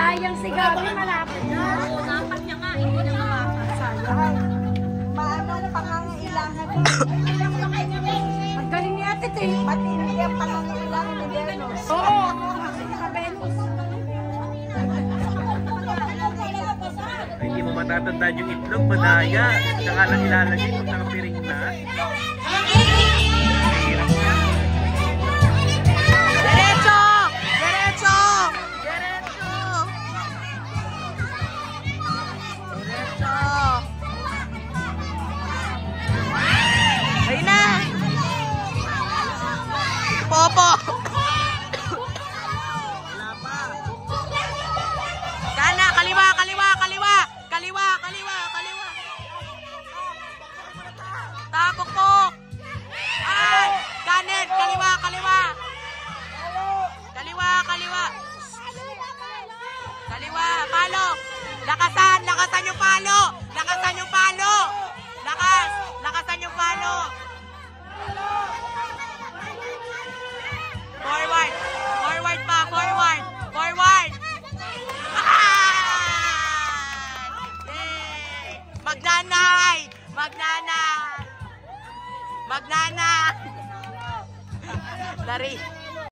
Sayang si Gabi, malapit na. Oo, dapat niya nga, hindi niya mawakan. Sayang. Paano ang pangangailangan? Ang galing ni Ate Tay. Matindi ang pangangailangan ni Venus. Oo. Naka-Venus. Ay, hindi mo matatandaan yung itlog, madaya. Saka lang ilalagay kung nakapiring na. Mahirap na. Derecho! Derecho! Derecho! Derecho! Ayun na! Popo! Wala pa! Kana! Kaliwa! Kaliwa! Kaliwa! Kaliwa! Kaliwa! Kaliwa! Tapok-pok! Ay! Kanin! Kaliwa! Kaliwa! Kaliwa! Kaliwa! Kaliwa! Palo! Lakasan! Lakasan yung palo! Lakasan yung palo! Lakas! Lakasan yung palo! Forward! Forward pa! Forward! Forward! Ah! Yay! Magnanay! Magnanay! Magnanay! Dari!